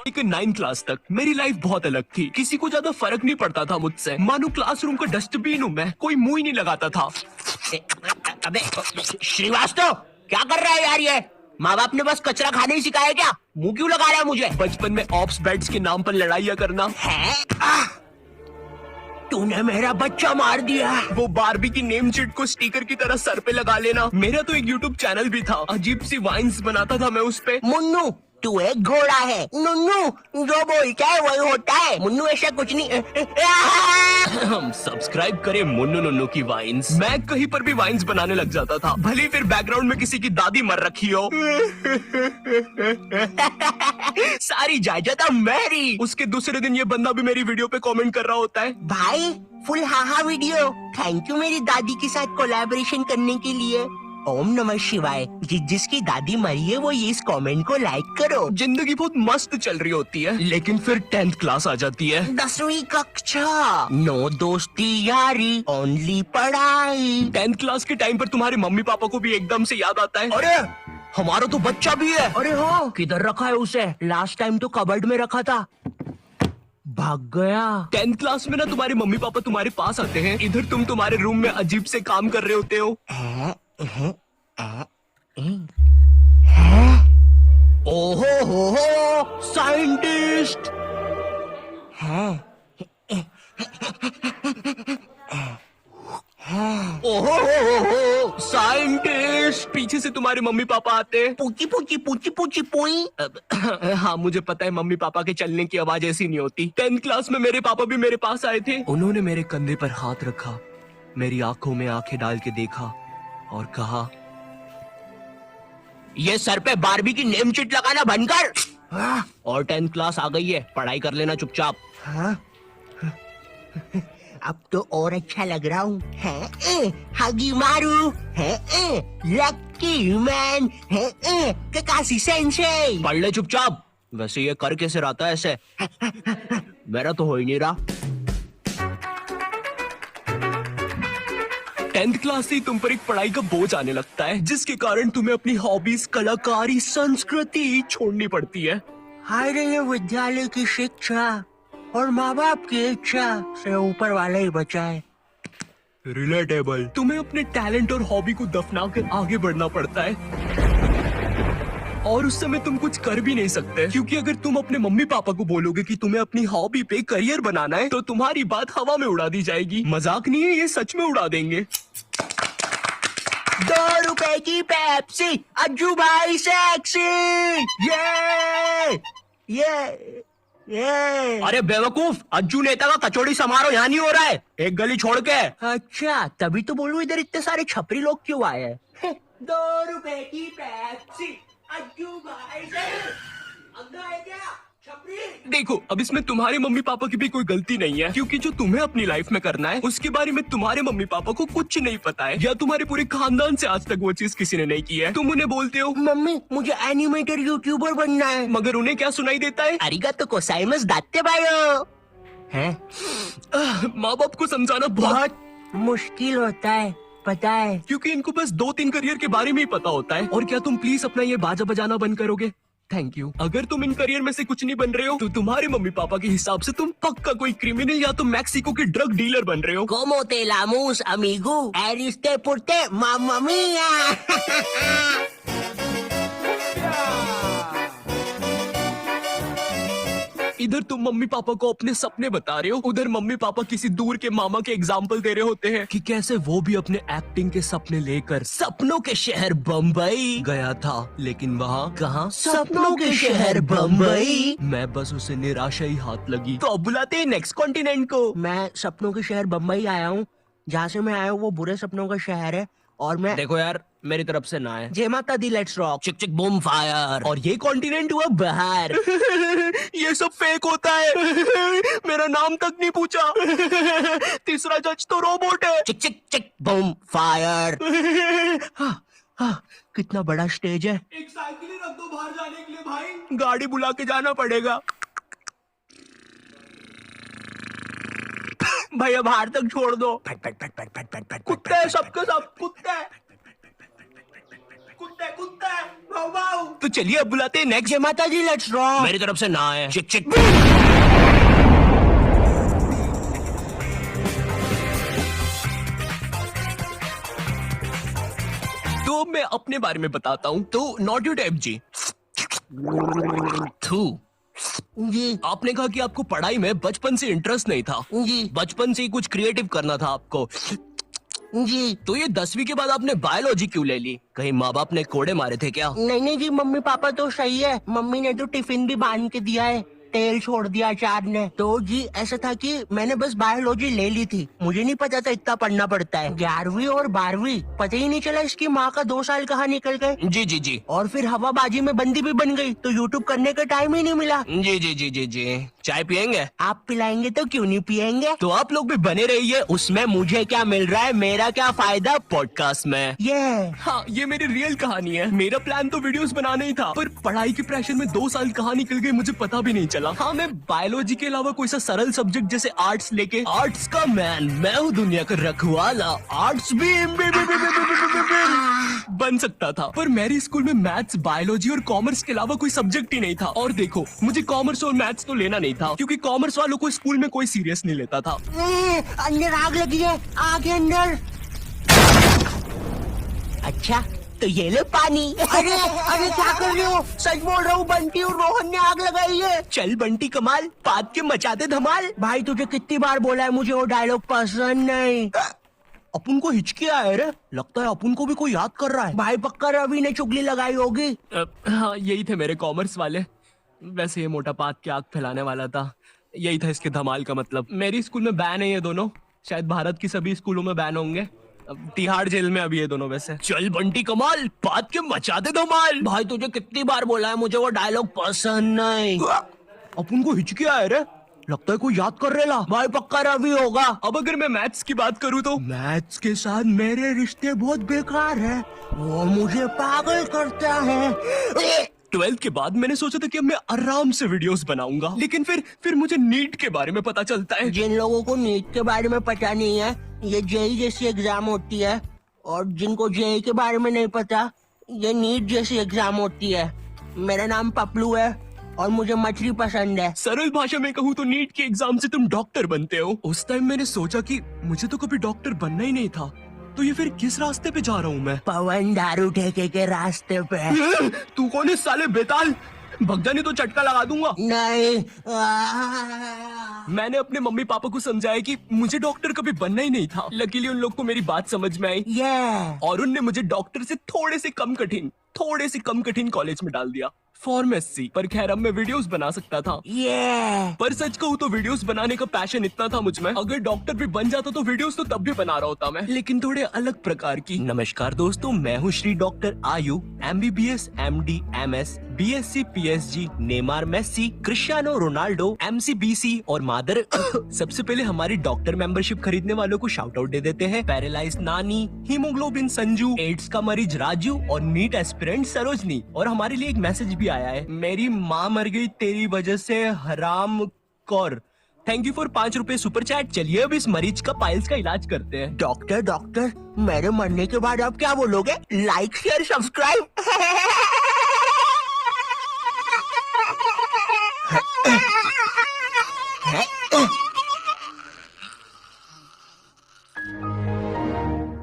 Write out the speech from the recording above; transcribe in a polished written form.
लेकिन 9 क्लास तक मेरी लाइफ बहुत अलग थी। किसी को ज्यादा फर्क नहीं पड़ता था मुझसे। मानो क्लासरूम का डस्टबिन हूँ मैं, कोई मुंह ही नहीं लगाता था। अबे श्रीवास्तव, क्या कर रहा है यार ये? माँ बाप ने बस कचरा खाने ही सिखाया क्या? मुंह क्यों लगा रहा है मुझे? बचपन में ऑप्स बेड्स के नाम पर लड़ाइयाँ करना। है? तूने मेरा बच्चा मार दिया। वो बारबी की नेम चिट को स्टिकर की तरह सर पे लगा लेना। मेरा तो एक यूट्यूब चैनल भी था, अजीब सी वाइन्स बनाता था मैं उस पे। मुन्नू, तू एक घोड़ा है। नुन्नू, जो बोलता है वही होता है। मुन्नू ऐसा कुछ नहीं। हम सब्सक्राइब करें मुन्नू नुन्नू की वाइन्स। मैं कहीं पर भी वाइन्स बनाने लग जाता था, भले फिर बैकग्राउंड में किसी की दादी मर रखी हो। सारी जायदाद मेरी। उसके दूसरे दिन ये बंदा भी मेरी वीडियो पे कमेंट कर रहा होता है, भाई full haha video, thank you मेरी दादी के साथ कोलैबोरेशन करने के लिए। ओम नमः शिवाय। जिसकी दादी मरी है वो इस कमेंट को लाइक करो। जिंदगी बहुत मस्त चल रही होती है, लेकिन फिर 10th क्लास आ जाती है। 10वीं कक्षा, नो दोस्ती यारी, ओनली पढ़ाई। 10th क्लास के टाइम पर तुम्हारे मम्मी पापा को भी एकदम से याद आता है, अरे हमारा तो बच्चा भी है। अरे हाँ, किधर रखा है उसे? लास्ट टाइम तो कबर्ड में रखा था, भाग गया। 10th क्लास में ना तुम्हारे मम्मी पापा तुम्हारे पास आते हैं, इधर तुम तुम्हारे रूम में अजीब से काम कर रहे होते हो। ओहो हो, साइंटिस्ट है। ओहो हो, साइंटिस्ट। पीछे से तुम्हारे मम्मी पापा आते हैं। पूची पूची पूची पूची पुई। हाँ मुझे पता है मम्मी पापा के चलने की आवाज ऐसी नहीं होती। 10th क्लास में मेरे पापा भी मेरे पास आए थे। उन्होंने मेरे कंधे पर हाथ रखा, मेरी आंखों में आंखें डाल के देखा और कहा, ये सर पे बारबी की नेम चिट लगाना बंद कर। और 10th क्लास आ गई है, पढ़ाई कर लेना चुपचाप। हाँ? अब तो और अच्छा लग रहा हूँ। हगी मारू है, लकी मैन है, ककाशी सेंसेई। पढ़ ले चुपचाप। वैसे ये कर कैसे रहा था ऐसे? मेरा तो हो ही नहीं रहा। 10th क्लास से तुम पर एक पढ़ाई का बोझ आने लगता है, जिसके कारण तुम्हें अपनी हॉबीज, कलाकारी, संस्कृति छोड़नी पड़ती है। हाय रे, ये विद्यालय की शिक्षा और माँ बाप की इच्छा से ऊपर वाला ही बचाए। रिलेटेबल। तुम्हें अपने टैलेंट और हॉबी को दफना कर आगे बढ़ना पड़ता है, और उस समय तुम कुछ कर भी नहीं सकते, क्योंकि अगर तुम अपने मम्मी पापा को बोलोगे कि तुम्हें अपनी हॉबी पे करियर बनाना है, तो तुम्हारी बात हवा में उड़ा दी जाएगी। मजाक नहीं है, ये सच में उड़ा देंगे। 2 रुपए की पेप्सी, अज्जू भाई सेक्सी। ये अरे बेवकूफ, अज्जू नेता का कचौड़ी समारोह यहाँ नहीं हो रहा है, एक गली छोड़ के। अच्छा, तभी तो बोलूं इधर इतने सारे छपरी लोग क्यों आए हैं। 2 रुपए की पेप्सी, अज्जू भाई से अंधा है क्या छपरी? देखो, अब इसमें तुम्हारे मम्मी पापा की भी कोई गलती नहीं है, क्योंकि जो तुम्हें अपनी लाइफ में करना है उसके बारे में तुम्हारे मम्मी पापा को कुछ नहीं पता है, या तुम्हारे पूरे खानदान से आज तक वो चीज किसी ने नहीं की है। तुम उन्हें बोलते हो, मम्मी मुझे एनिमेटर यूट्यूबर बनना है, मगर उन्हें क्या सुनाई देता है? अरिगातो गोजाइमासु दात्ते बायो। हैं? माँ बाप को समझाना बहुत मुश्किल होता है, पता है, क्योंकि इनको बस 2-3 करियर के बारे में ही पता होता है। और क्या तुम प्लीज अपना ये बाजा बजाना बंद करोगे? Thank you. अगर तुम इन करियर में से कुछ नहीं बन रहे हो, तो तुम्हारे मम्मी पापा के हिसाब से तुम पक्का कोई क्रिमिनल या तो मैक्सिको के ड्रग डीलर बन रहे हो। Como te llamamos, amigo? Eriste porte, mamma mia. इधर तुम मम्मी पापा को अपने सपने बता रहे हो, उधर मम्मी पापा किसी दूर के मामा के एग्जाम्पल दे रहे होते हैं कि कैसे वो भी अपने एक्टिंग के सपने लेकर सपनों के शहर बम्बई गया था। लेकिन वहाँ कहाँ? सपनों के शहर बम्बई। मैं बस उसे निराशा ही हाथ लगी। तो अब बुलाते हैं नेक्स्ट कॉन्टिनेंट को। मैं सपनों के शहर बम्बई आया हूँ। जहाँ से मैं आया हूँ वो बुरे सपनों का शहर है, और मैं देखो यार, मेरी तरफ से ना है। जय माता दी, लेट्स रॉक। चिक चिक बूम फायर। और ये कॉन्टिनेंट हुआ बाहर। ये सब फेक होता है। मेरा नाम तक नहीं पूछा। तीसरा जज तो रोबोट है। चिक चिक चिक बूम फायर। कितना बड़ा स्टेज है। एक साइकिल ही रख दो बाहर जाने के लिए भाई। गाड़ी बुला के जाना पड़ेगा। भैया बाहर तक छोड़ दो। कुत्ते सबके सब कुत्ते कुत्ते कुत्ते। तो चलिए अब बुलाते हैं नेक्स्ट। जय माता जी, लेट्स रॉक। मेरी तरफ से ना है। चिक चिक। तो मैं अपने बारे में बताता हूँ। तो नॉट यू टाइप जी। थू। जी आपने कहा कि आपको पढ़ाई में बचपन से इंटरेस्ट नहीं था। जी बचपन से ही कुछ क्रिएटिव करना था आपको। जी। तो ये 10वीं के बाद आपने बायोलॉजी क्यों ले ली? कहीं माँ बाप ने कोड़े मारे थे क्या? नहीं जी, मम्मी पापा तो सही है। मम्मी ने तो टिफिन भी बांध के दिया है, तेल छोड़ दिया अचार ने। तो जी ऐसा था कि मैंने बस बायोलॉजी ले ली थी, मुझे नहीं पता था इतना पढ़ना पड़ता है। 11वीं और 12वीं पता ही नहीं चला इसकी माँ का 2 साल कहाँ निकल गए। जी जी जी और फिर हवाबाजी में बंदी भी बन गई, तो यूट्यूब करने का टाइम ही नहीं मिला। जी जी जी जी जी। चाय पियेंगे? आप पिलाएंगे तो क्यों नहीं पियेंगे। तो आप लोग भी बने रहिए। उसमें मुझे क्या मिल रहा है, मेरा क्या फायदा पॉडकास्ट में। ये हाँ, ये मेरी रियल कहानी है। मेरा प्लान तो वीडियोस बनाना ही था, पर पढ़ाई के प्रेशर में 2 साल कहाँ निकल गए मुझे पता भी नहीं चला। हाँ, मैं बायोलॉजी के अलावा कोई सा सरल सब्जेक्ट जैसे आर्ट्स लेके, आर्ट्स का मैन मैं हूँ दुनिया का रखवाला, आर्ट्स भी बन सकता था। पर मेरे स्कूल में मैथ्स, बायोलॉजी और कॉमर्स के अलावा कोई सब्जेक्ट ही नहीं था। और देखो, मुझे कॉमर्स और मैथ्स तो लेना नहीं था, क्योंकि कॉमर्स वालों को स्कूल में कोई सीरियस नहीं लेता था। अंदर आग लगी है, आग है अंदर। अच्छा तो ये ले पानी। अरे अरे क्या कर रहे हो, सच बोल रहा हूँ, बंटी और रोहन ने आग लगाई है। चल बंटी कमाल, पाद के मचाते धमाल। भाई तुझे कितनी बार बोला है, मुझे वो डायलॉग पसंद नहीं। अपन को हिचकी आया रे, लगता है अपन को भी कोई याद कर रहा है। भाई पक्का रवि ने चुगली लगाई होगी। हाँ, यही थे मेरे कॉमर्स वाले। वैसे ये मोटा पाद के आग फैलाने वाला था, यही था इसके धमाल का मतलब। मेरी स्कूल में बैन है ये दोनों, शायद भारत की सभी स्कूलों में बैन होंगे। अब तिहाड़ जेल में अभी ये दोनों। वैसे चल बंटी कमाल, पाद के मचाते धमाल। भाई तुझे कितनी बार बोला है, मुझे वो डायलॉग पसंद नहीं। अपन को हिचकी आया रे, लगता है कोई याद कर रहा। भाई पक्का रवि होगा। अब अगर मैं मैथ्स की बात करूँ तो मैथ्स के साथ मेरे रिश्ते बहुत बेकार है, वो मुझे पागल करता है। 12th के बाद मैंने सोचा था कि अब मैं आराम से वीडियोस बनाऊंगा, लेकिन फिर मुझे नीट के बारे में पता चलता है। जिन लोगों को नीट के बारे में पता नहीं है, ये जेई जैसी एग्जाम होती है, और जिनको जेई के बारे में नहीं पता, ये नीट जैसी एग्जाम होती है। मेरा नाम पपलू है और मुझे मछली पसंद है। सरल भाषा में कहूँ तो नीट की एग्जाम से तुम डॉक्टर बनते हो। उस टाइम मैंने सोचा कि मुझे तो कभी डॉक्टर बनना ही नहीं था, तो ये फिर किस रास्ते पे जा रहा हूँ मैं? पवन दारू ठेके के रास्ते पे। तू कौन है साले बेताल, भग जा नहीं तो चटका लगा दूंगा। नहीं। मैंने अपने मम्मी पापा को समझाया कि मुझे डॉक्टर कभी बनना ही नहीं था। लकीली उन लोग को मेरी बात समझ में आई, और उनने मुझे डॉक्टर से थोड़े से कम कठिन कॉलेज में डाल दिया, फार्मेसी। पर खैर अब मैं वीडियोस बना सकता था। पर सच कहूँ तो वीडियोस बनाने का पैशन इतना था मुझ में, अगर डॉक्टर भी बन जाता तो वीडियोस तो तब भी बना रहा होता मैं, लेकिन थोड़े अलग प्रकार की। नमस्कार दोस्तों, मैं हूँ Shri doctor Ayu, MBBS, MD, MS, BSc, PSG, Neymar, Messi, Cristiano Ronaldo, MC, BC और मादर। सबसे पहले हमारी डॉक्टर मेंबरशिप खरीदने वालों को शाउट आउट दे देते हैं। पैरालाइज नानी, हीमोग्लोबिन संजू, एड्स का मरीज राजू और नीट एस्पिरेंट सरोजनी। और हमारे लिए एक मैसेज भी आया है, मेरी माँ मर गई तेरी वजह से, हराम कौर। थैंक यू फॉर 5 रुपए सुपर चैट। चलिए अब इस मरीज का पाइल्स का इलाज करते हैं। डॉक्टर मेरे मरने के बाद आप क्या बोलोगे? Like share subscribe.